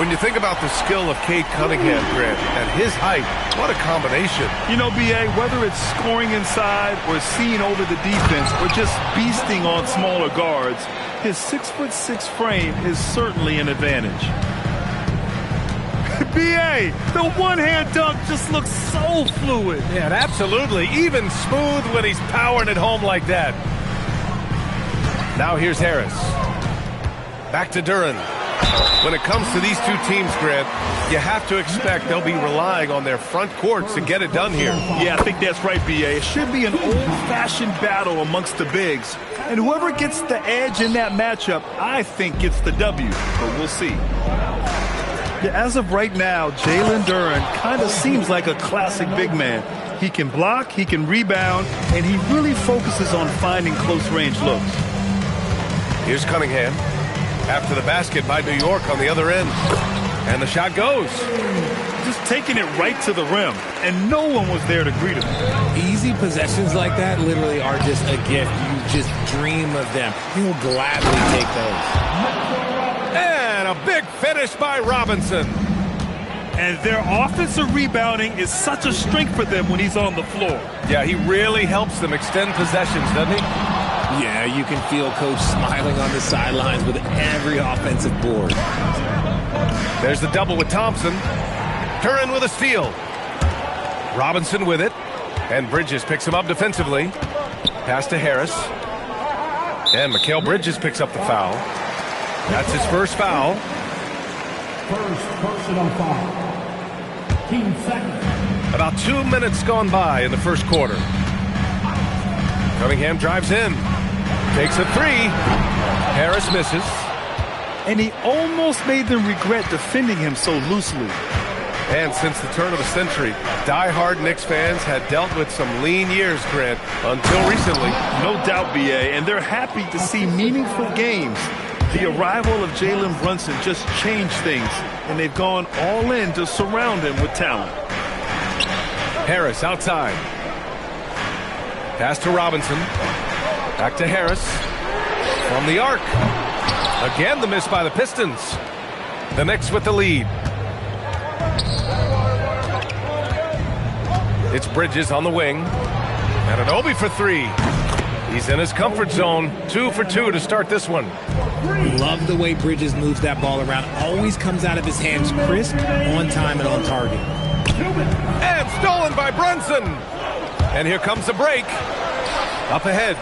When you think about the skill of Cade Cunningham, Grant, and his height, what a combination. You know, B.A., whether it's scoring inside or seeing over the defense or just beasting on smaller guards, his 6'6" frame is certainly an advantage. B.A., the one-hand dunk just looks so fluid. Yeah, and absolutely. Even smooth when he's powering it home like that. Now here's Harris. Back to Duren. When it comes to these two teams, Grant, you have to expect they'll be relying on their front courts to get it done here. Yeah, I think that's right, B.A. It should be an old-fashioned battle amongst the bigs. And whoever gets the edge in that matchup, I think gets the W. But we'll see. Yeah, as of right now, Jalen Duren kind of seems like a classic big man. He can block, he can rebound, and he really focuses on finding close-range looks. Here's Cunningham. After the basket by New York on the other end. And the shot goes. Just taking it right to the rim, and no one was there to greet him. Easy possessions like that literally are just a gift. You just dream of them. He will gladly take those. And a big finish by Robinson. And their offensive rebounding is such a strength for them when he's on the floor. Yeah, he really helps them extend possessions, doesn't he? Yeah, you can feel Coach smiling on the sidelines with every offensive board. There's the double with Thompson. Duren with a steal. Robinson with it. And Bridges picks him up defensively. Pass to Harris. And Mikal Bridges picks up the foul. That's his first foul. First personal foul. Team second. About 2 minutes gone by in the first quarter. Cunningham drives in. Takes a three. Harris misses. And he almost made them regret defending him so loosely. And since the turn of the century, die-hard Knicks fans had dealt with some lean years, Grant, until recently. No doubt, B.A., and they're happy to see meaningful games. The arrival of Jalen Brunson just changed things, and they've gone all in to surround him with talent. Harris outside. Pass to Robinson. Back to Harris. From the arc. Again, the miss by the Pistons. The Knicks with the lead. It's Bridges on the wing. And Anunoby for three. He's in his comfort zone. 2 for 2 to start this one. Love the way Bridges moves that ball around. Always comes out of his hands crisp, on time, and on target. And stolen by Brunson. And here comes the break. Up ahead.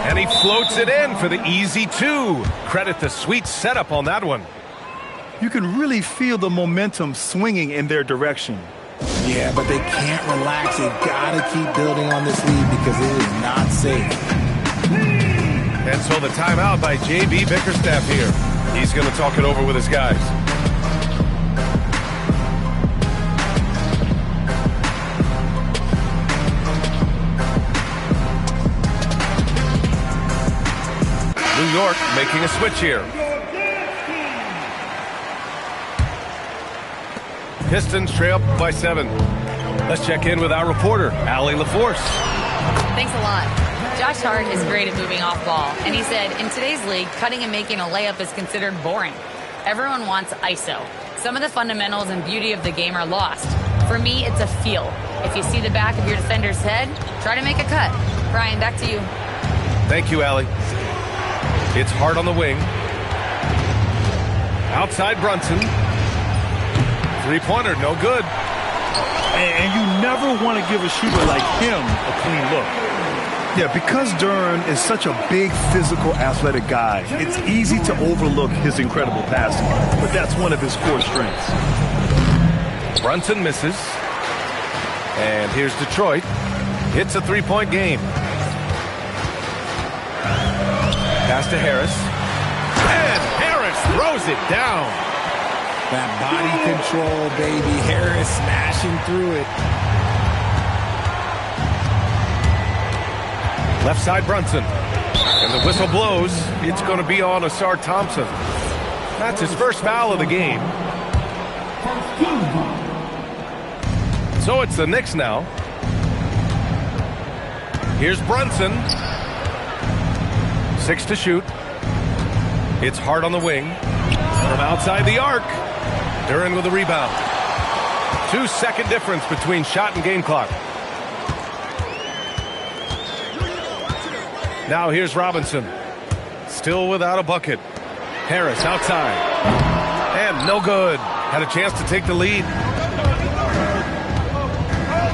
And he floats it in for the easy two. Credit the sweet setup on that one. You can really feel the momentum swinging in their direction. Yeah, but they can't relax. They've got to keep building on this lead because it is not safe. And so the timeout by J.B. Bickerstaff here. He's going to talk it over with his guys. New York making a switch here. Pistons trail by 7. Let's check in with our reporter, Allie LaForce. Thanks a lot. Josh Hart is great at moving off ball, and he said, in today's league, cutting and making a layup is considered boring. Everyone wants ISO. Some of the fundamentals and beauty of the game are lost. For me, it's a feel. If you see the back of your defender's head, try to make a cut. Brian, back to you. Thank you, Allie. It's Hart on the wing. Outside Brunson. Three-pointer, no good. And you never want to give a shooter like him a clean look. Yeah, because Duren is such a big, physical, athletic guy, it's easy to overlook his incredible passing. But that's one of his core strengths. Brunson misses. And here's Detroit. It's a three-point game. Pass to Harris. And Harris throws it down. That body control, baby. Harris smashing through it. Left side Brunson. And the whistle blows. It's going to be on Ausar Thompson. That's his first foul of the game. So it's the Knicks now. Here's Brunson. 6 to shoot. It's Hart on the wing. From outside the arc, Duren with the rebound. 2-second difference between shot and game clock. Now here's Robinson. Still without a bucket. Harris outside. And no good. Had a chance to take the lead.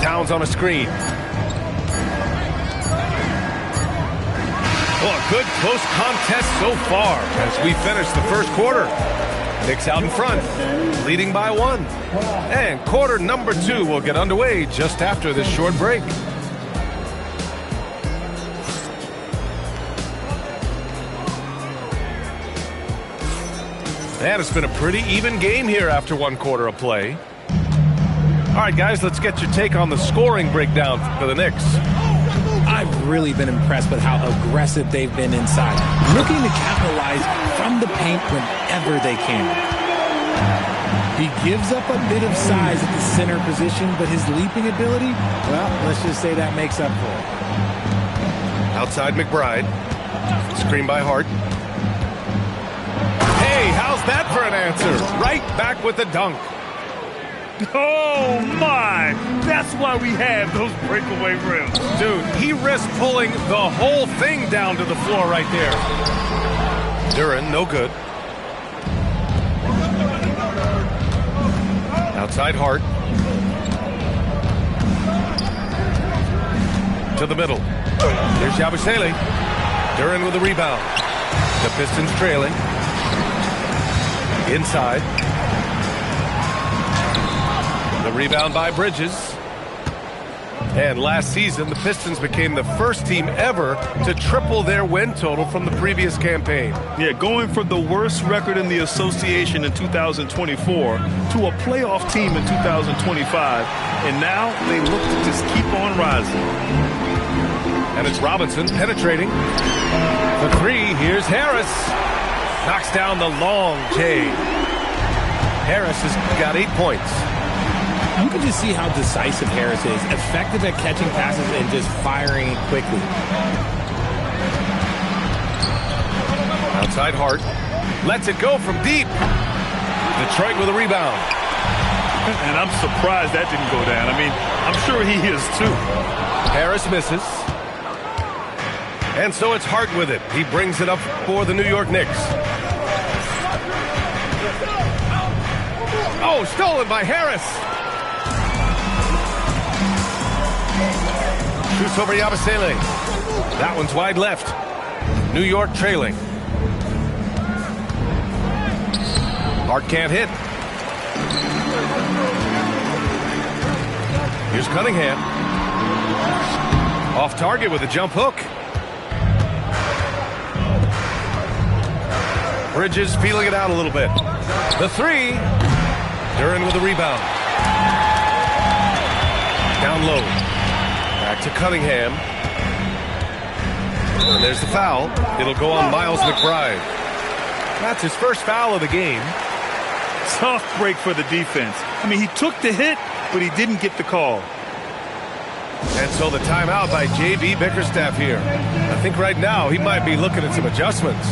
Towns on a screen. Oh, a good close contest so far as we finish the first quarter. Knicks out in front, leading by 1. And quarter number 2 will get underway just after this short break. And it's been a pretty even game here after 1 quarter of play. All right, guys, let's get your take on the scoring breakdown for the Knicks. I've really been impressed with how aggressive they've been inside, looking to capitalize from the paint whenever they can. He gives up a bit of size at the center position, but his leaping ability, well, let's just say that makes up for it. Outside McBride. Screen by Hart. Hey, how's that for an answer? Right back with the dunk. Oh, my! That's why we have those breakaway rims. Dude, he risked pulling the whole thing down to the floor right there. Duren, no good. Outside Hart. To the middle. Here's Yabusele. Duren with the rebound. The Pistons trailing. Inside. The rebound by Bridges. And last season, the Pistons became the first team ever to triple their win total from the previous campaign. Yeah, going from the worst record in the association in 2024 to a playoff team in 2025. And now they look to just keep on rising. And it's Robinson penetrating. The 3, here's Harris. Knocks down the long J. Harris has got 8 points. You can just see how decisive Harris is, effective at catching passes and just firing it quickly. Outside Hart. Lets it go from deep. Detroit with a rebound. And I'm surprised that didn't go down. I mean, I'm sure he is too. Harris misses. And so it's Hart with it. He brings it up for the New York Knicks. Oh, stolen by Harris. Shoots over Yabusele. That one's wide left. New York trailing. Hart can't hit. Here's Cunningham. Off target with a jump hook. Bridges feeling it out a little bit. The 3. Duren with the rebound. Down low. Back to Cunningham. And there's the foul. It'll go on Miles McBride. That's his first foul of the game. Tough break for the defense. I mean, he took the hit, but he didn't get the call. And so the timeout by J.B. Bickerstaff here. I think right now he might be looking at some adjustments.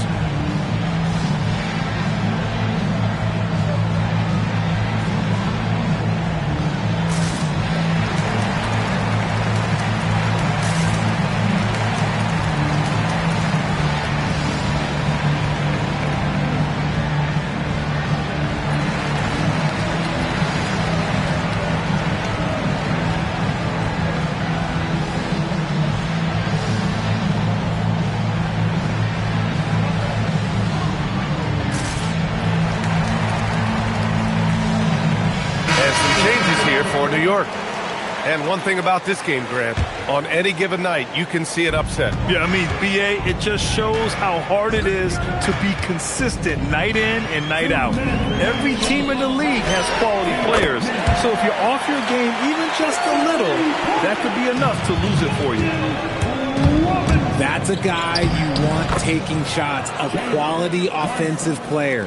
For New York. And one thing about this game, Grant, on any given night, you can see an upset. Yeah, I mean, BA, it just shows how hard it is to be consistent night in and night out. Every team in the league has quality players. So if you're off your game even just a little, that could be enough to lose it for you. That's a guy you want taking shots, a quality offensive player.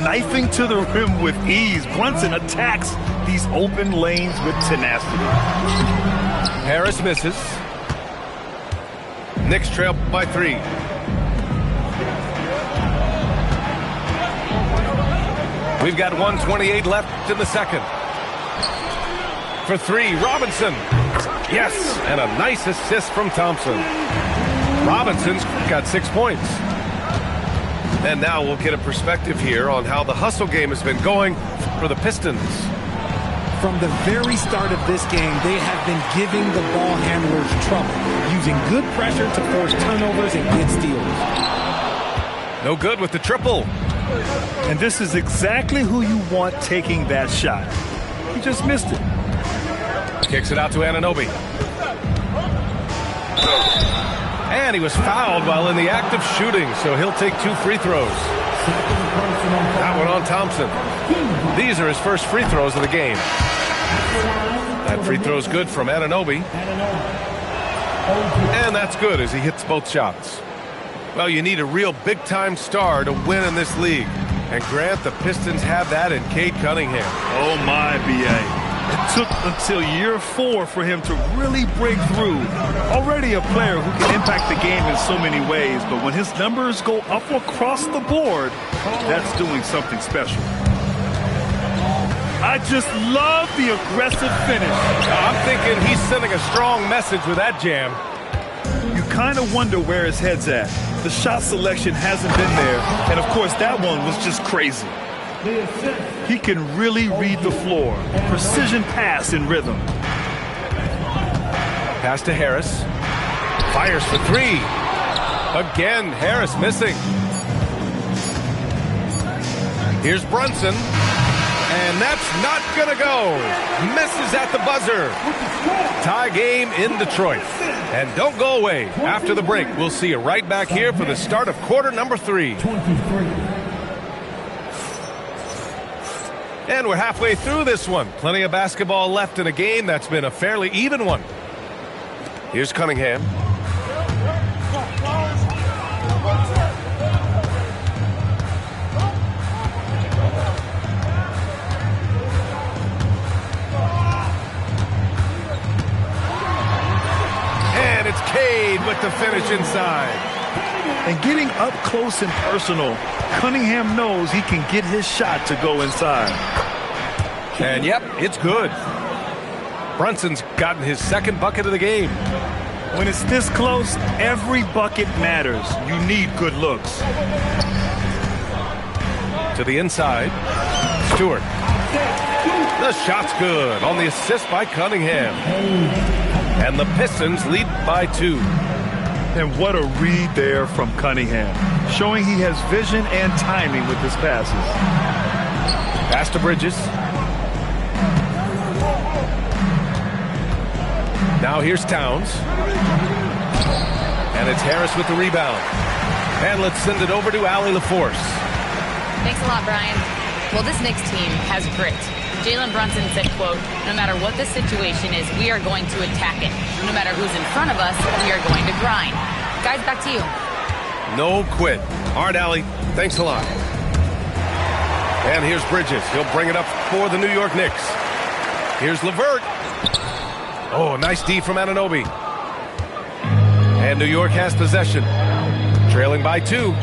Knifing to the rim with ease. Brunson attacks these open lanes with tenacity. Harris misses. Knicks trail by 3. We've got 1:28 left in the second. For three, Robinson. Yes, and a nice assist from Thompson. Robinson's got 6 points. And now we'll get a perspective here on how the hustle game has been going for the Pistons. From the very start of this game, they have been giving the ball handlers trouble, using good pressure to force turnovers and get steals. No good with the triple. And this is exactly who you want taking that shot. He just missed it. Kicks it out to Anunoby. And he was fouled while in the act of shooting, so he'll take 2 free throws. That one on Thompson. These are his first free throws of the game. That free throw's good from Anunoby. And that's good as he hits both shots. Well, you need a real big-time star to win in this league. And Grant, the Pistons have that in Cade Cunningham. Oh my, B.A. It took until year 4 for him to really break through. Already a player who can impact the game in so many ways, but when his numbers go up across the board, that's doing something special. I just love the aggressive finish. I'm thinking he's sending a strong message with that jam. You kind of wonder where his head's at. The shot selection hasn't been there, and of course that one was just crazy. He can really read the floor. Precision pass in rhythm. Pass to Harris. Fires for 3. Again, Harris missing. Here's Brunson. And that's not going to go. Misses at the buzzer. Tie game in Detroit. And don't go away. After the break, we'll see you right back here for the start of quarter number 3. 23. And we're halfway through this one. Plenty of basketball left in a game that's been a fairly even one. Here's Cunningham. And it's Cade with the finish inside. And getting up close and personal, Cunningham knows he can get his shot to go inside. And yep, it's good. Brunson's gotten his second bucket of the game. When it's this close, every bucket matters. You need good looks. To the inside. Stewart. The shot's good on the assist by Cunningham. And the Pistons lead by 2. And what a read there from Cunningham, showing he has vision and timing with his passes. Pass to Bridges. Now here's Towns. And it's Harris with the rebound. And let's send it over to Allie LaForce. Thanks a lot, Brian. Well, this Knicks team has grit. Jalen Brunson said, quote, no matter what the situation is, we are going to attack it. No matter who's in front of us, we are going to grind. Guys, back to you. No quit. All right, Allie. Thanks a lot. And here's Bridges. He'll bring it up for the New York Knicks. Here's LeVert. Oh, nice D from Anunoby. And New York has possession. Trailing by 2.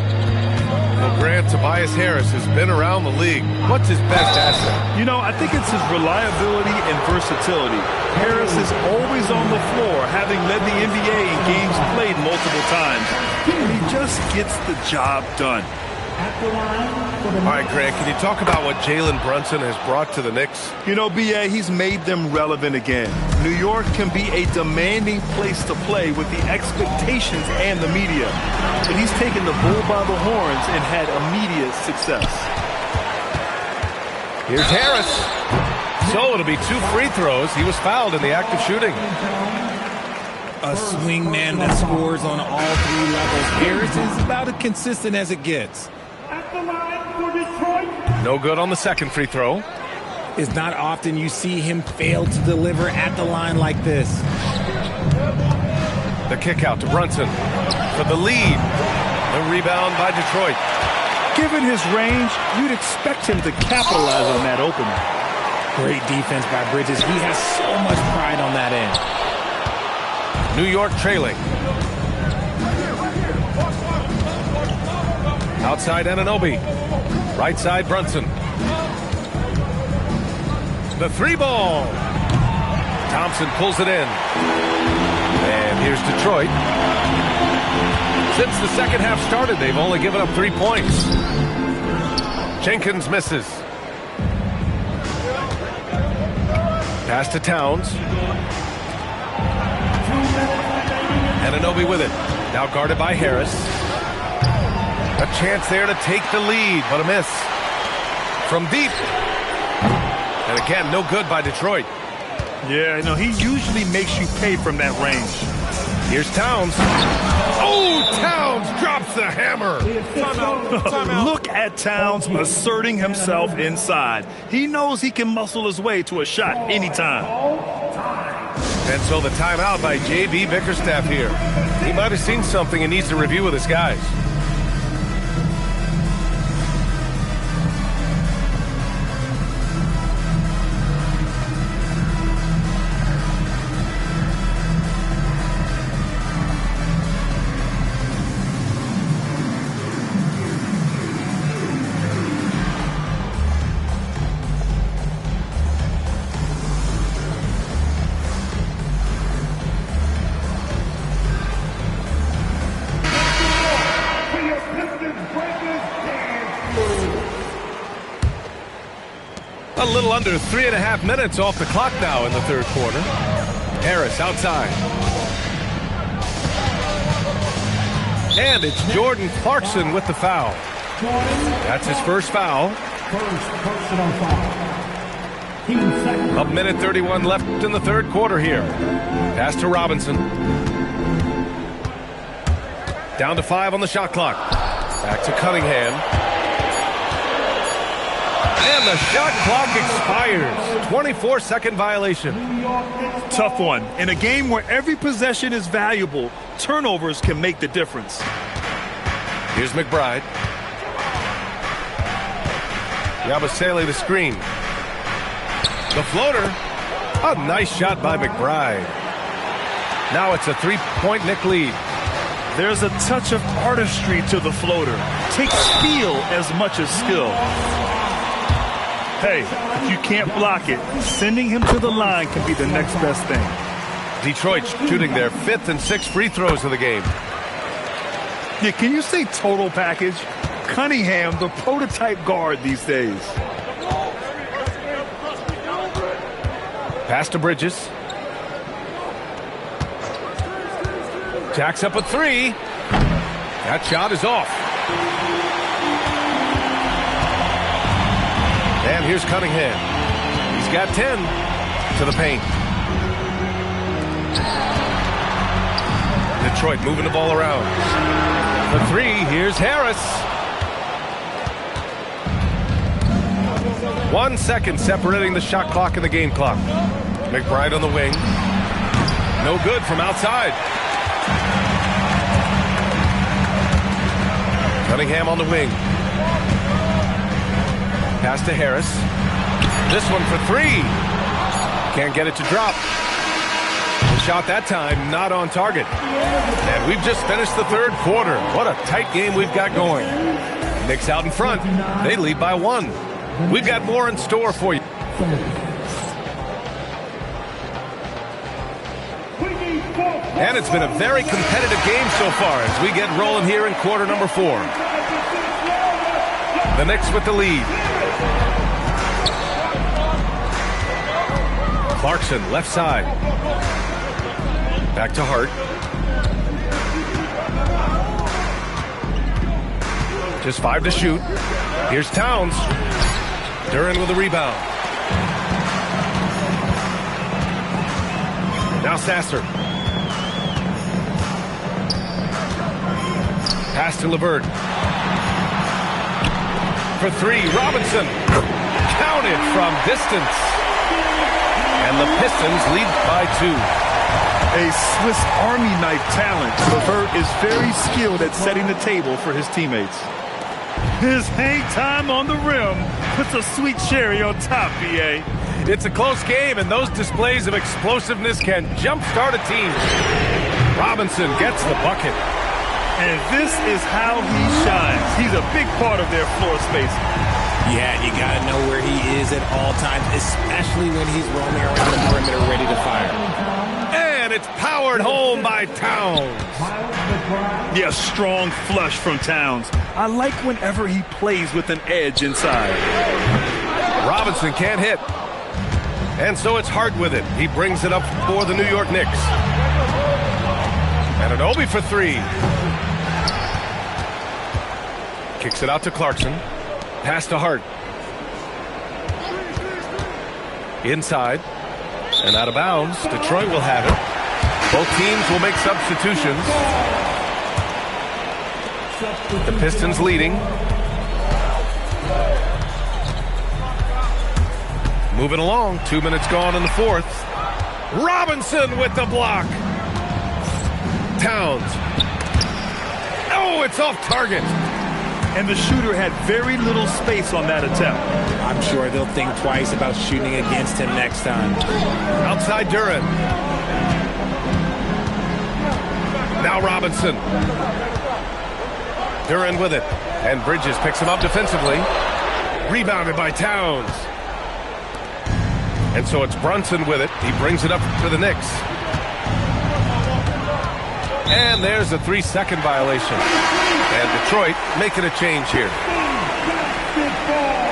Well, Grant, Tobias Harris has been around the league. What's his best asset? You know, I think it's his reliability and versatility. Harris is always on the floor, having led the NBA in games played multiple times. And he just gets the job done. All right, Grant, can you talk about what Jalen Brunson has brought to the Knicks? You know, B.A., he's made them relevant again. New York can be a demanding place to play with the expectations and the media. But he's taken the bull by the horns and had immediate success. Here's Harris. So it'll be 2 free throws. He was fouled in the act of shooting. A swing man that scores on all 3 levels. Harris is about as consistent as it gets. No good on the second free throw. It's not often you see him fail to deliver at the line like this. The kick out to Brunson for the lead. The rebound by Detroit. Given his range, you'd expect him to capitalize on that opening. Great defense by Bridges. He has so much pride on that end. New York trailing. Outside Anunoby. Right side Brunson. The three ball. Thompson pulls it in. And here's Detroit. Since the second half started, they've only given up 3 points. Jenkins misses. Pass to Towns. Anunoby with it. Now guarded by Harris. A chance there to take the lead, but a miss. From deep. And again, no good by Detroit. Yeah, he usually makes you pay from that range. Here's Towns. Oh, Towns drops the hammer. Look at Towns asserting himself inside. He knows he can muscle his way to a shot anytime. And so the timeout by J.B. Bickerstaff here. He might have seen something and needs to review with his guys. A little under 3.5 minutes off the clock now in the third quarter. Harris outside. And it's Jordan Clarkson with the foul. That's his first foul. First personal foul. Team second. A minute 31 left in the third quarter here. Pass to Robinson. Down to 5 on the shot clock. Back to Cunningham. And the shot clock expires. 24-second violation. Tough one. In a game where every possession is valuable, turnovers can make the difference. Here's McBride. Yabusele the screen. The floater. A nice shot by McBride. Now it's a 3-point Knick lead. There's a touch of artistry to the floater. Takes feel as much as skill. Hey, if you can't block it, sending him to the line can be the next best thing. Detroit shooting their 5th and 6th free throws of the game. Yeah, can you say total package? Cunningham, the prototype guard these days. Pass to Bridges. Jacks up a 3. That shot is off. And here's Cunningham. He's got 10 to the paint. Detroit moving the ball around. The 3, here's Harris. 1 second separating the shot clock and the game clock. McBride on the wing. No good from outside. Cunningham on the wing. Pass to Harris. This one for 3. Can't get it to drop. The shot that time not on target. And we've just finished the third quarter. What a tight game we've got going. Knicks out in front. They lead by 1. We've got more in store for you. And it's been a very competitive game so far as we get rolling here in quarter number 4. The Knicks with the lead. Clarkson, left side. Back to Hart. Just 5 to shoot. Here's Towns. Duren with a rebound. Now Sasser. Pass to LeVert. For 3, Robinson. Counted from distance. And the Pistons lead by 2. A Swiss Army knife talent. LeVert is very skilled at setting the table for his teammates. His hang time on the rim puts a sweet cherry on top, B.A. It's a close game, and those displays of explosiveness can jumpstart a team. Robinson gets the bucket. And this is how he shines. He's a big part of their floor spacing. Yeah, you got to know where he is at all times, especially when he's roaming around the perimeter ready to fire. And it's powered home by Towns. Yeah, strong flush from Towns. I like whenever he plays with an edge inside. Robinson can't hit. And so it's Hart with it. He brings it up for the New York Knicks. And Anunoby for three. Kicks it out to Clarkson. Pass to Hart. Inside. And out of bounds. Detroit will have it. Both teams will make substitutions. The Pistons leading. Moving along. 2 minutes gone in the fourth. Robinson with the block. Towns. Oh, it's off target. And the shooter had very little space on that attempt. I'm sure they'll think twice about shooting against him next time. Outside Duren. Now Robinson. Duren with it. And Bridges picks him up defensively. Rebounded by Towns. And so it's Brunson with it. He brings it up for the Knicks. And there's a 3-second violation. And Detroit making a change here. Big ball.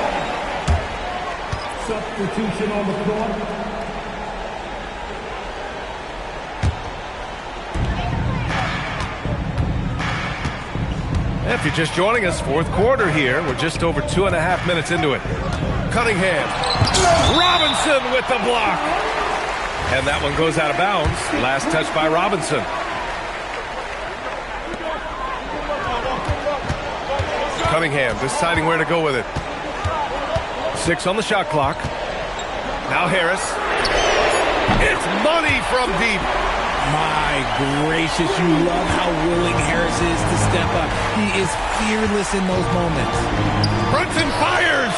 Substitution on the court. If you're just joining us, fourth quarter here. We're just over 2.5 minutes into it. Cunningham. Robinson with the block. And that one goes out of bounds. Last touch by Robinson. Cunningham deciding where to go with it. 6 on the shot clock. Now Harris. It's money from deep. My gracious, you love how willing Harris is to step up. He is fearless in those moments. Brunson fires.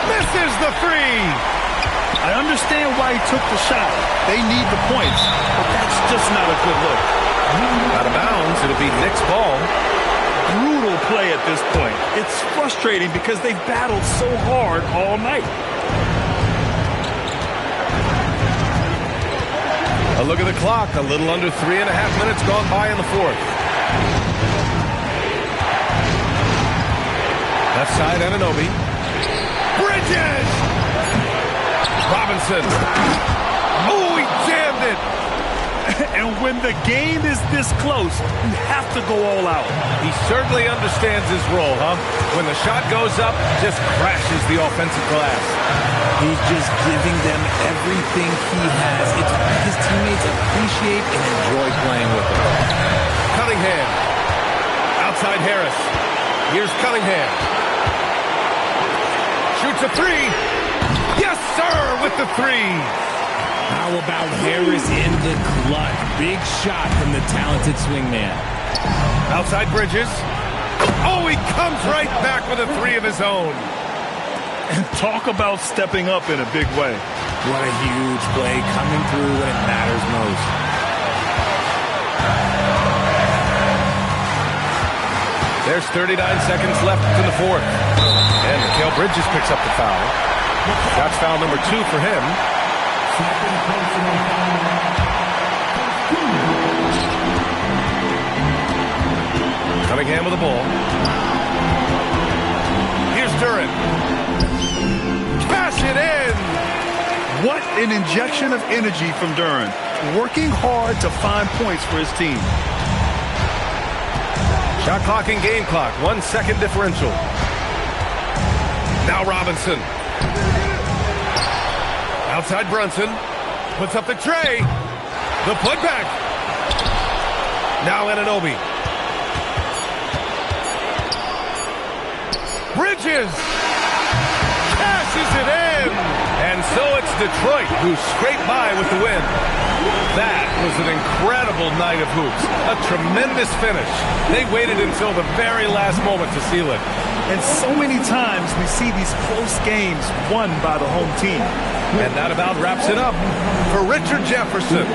Misses the three. I understand why he took the shot. They need the points, but that's just not a good look. Out of bounds. It'll be Knicks ball. Brutal play at this point. It's frustrating because they've battled so hard all night. A look at the clock. A little under 3.5 minutes gone by in the fourth. Left side, Anunoby. Bridges! Robinson. Oh, he jammed it. And when the game is this close, you have to go all out. He certainly understands his role, huh? When the shot goes up, just crashes the offensive glass. He's just giving them everything he has. It's what his teammates appreciate and enjoy playing with him. Cunningham. Outside Harris. Here's Cunningham. Shoots a three. Yes, sir, with the three. How about Harris in the clutch? Big shot from the talented swingman. Outside Bridges. Oh, he comes right back with a three of his own. And talk about stepping up in a big way. What a huge play, coming through when it matters most. There's 39 seconds left in the fourth. And Mikal Bridges picks up the foul. That's foul number 2 for him. Second personal foul. Cunningham with the ball. Here's Duren. Cash it in. What an injection of energy from Duren. Working hard to find points for his team. Shot clock and game clock. 1 second differential. Now Robinson. Outside Brunson. Puts up the tray. The putback. Now Anunoby. Bridges. Cashes it in. And so it's Detroit who scraped by with the win. That was an incredible night of hoops. A tremendous finish. They waited until the very last moment to seal it. And so many times we see these close games won by the home team. And that about wraps it up for Richard Jefferson.